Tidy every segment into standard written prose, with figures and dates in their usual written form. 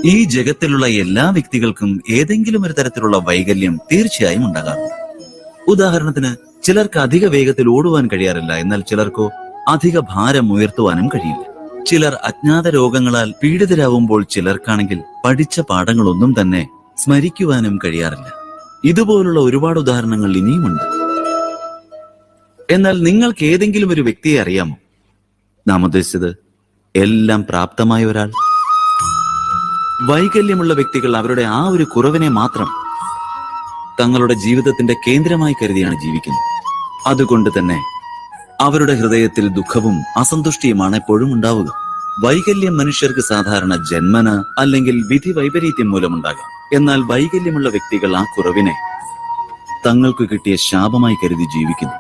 ഈ ജഗത്തിലുള്ള എല്ലാ വ്യക്തികൾക്കും ഏതെങ്കിലും ഒരു തരത്തിലുള്ള വൈകല്യം തീർച്ചയായും ഉണ്ടാകാറുണ്ട്. ഉദാഹരണത്തിന്, ചിലർക്ക് അധിക വേഗത്തിൽ ഓടുവാൻ കഴിയാറില്ല, എന്നാൽ ചിലർക്കോ അധിക ഭാരം ഉയർത്തുവാനും കഴിയില്ല. ചിലർ അജ്ഞാത രോഗങ്ങളാൽ പീഡിതരാകുമ്പോൾ ചിലർക്കാണെങ്കിൽ പഠിച്ച പാഠങ്ങളൊന്നും തന്നെ സ്മരിക്കുവാനും കഴിയാറില്ല. ഇതുപോലുള്ള ഒരുപാട് ഉദാഹരണങ്ങൾ ഇനിയുമുണ്ട്. എന്നാൽ നിങ്ങൾക്ക് ഏതെങ്കിലും ഒരു വ്യക്തിയെ അറിയാമോ? നാം ഉദ്ദേശിച്ചത് എല്ലാം പ്രാപ്തമായ ഒരാൾ. വൈകല്യമുള്ള വ്യക്തികൾ അവരുടെ ആ ഒരു കുറവിനെ മാത്രം തങ്ങളുടെ ജീവിതത്തിന്റെ കേന്ദ്രമായി കരുതിയാണ് ജീവിക്കുന്നത്. അതുകൊണ്ട് തന്നെ അവരുടെ ഹൃദയത്തിൽ ദുഃഖവും അസന്തുഷ്ടിയുമാണ് എപ്പോഴും ഉണ്ടാവുക. വൈകല്യം മനുഷ്യർക്ക് സാധാരണ ജന്മന അല്ലെങ്കിൽ വിധി വൈപരീത്യം മൂലമുണ്ടാകാം. എന്നാൽ വൈകല്യമുള്ള വ്യക്തികൾ ആ കുറവിനെ തങ്ങൾക്ക് കിട്ടിയ ശാപമായി കരുതി ജീവിക്കുന്നു.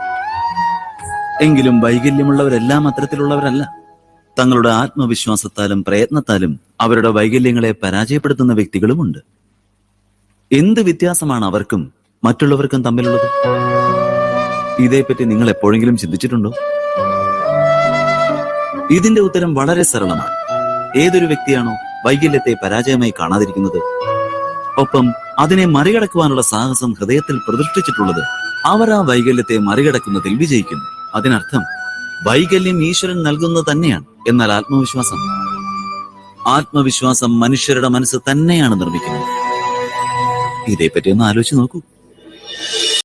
എങ്കിലും വൈകല്യമുള്ളവരെല്ലാം അത്തരത്തിലുള്ളവരല്ല. തങ്ങളുടെ ആത്മവിശ്വാസത്താലും പ്രയത്നത്താലും അവരുടെ വൈകല്യങ്ങളെ പരാജയപ്പെടുത്തുന്ന വ്യക്തികളുമുണ്ട്. എന്ത് വ്യത്യാസമാണ് അവർക്കും മറ്റുള്ളവർക്കും തമ്മിലുള്ളത്? ഇതേപ്പറ്റി നിങ്ങൾ എപ്പോഴെങ്കിലും ചിന്തിച്ചിട്ടുണ്ടോ? ഇതിന്റെ ഉത്തരം വളരെ സരളമാണ്. ഏതൊരു വ്യക്തിയാണോ വൈകല്യത്തെ പരാജയമായി കാണാതിരിക്കുന്നത്, ഒപ്പം അതിനെ മറികടക്കുവാനുള്ള സാഹസം ഹൃദയത്തിൽ പ്രതിഷ്ഠിച്ചിട്ടുള്ളത്, അവർ ആ വൈകല്യത്തെ മറികടക്കുന്നതിൽ വിജയിക്കുന്നു. അതിനർത്ഥം വൈകല്യം ഈശ്വരൻ നൽകുന്നത് തന്നെയാണ്. എന്നാൽ ആത്മവിശ്വാസം മനുഷ്യരുടെ മനസ്സ് തന്നെയാണ് നിർമ്മിക്കുന്നത്. ഇതേപ്പറ്റി ഒന്ന് ആലോചിച്ച് നോക്കൂ.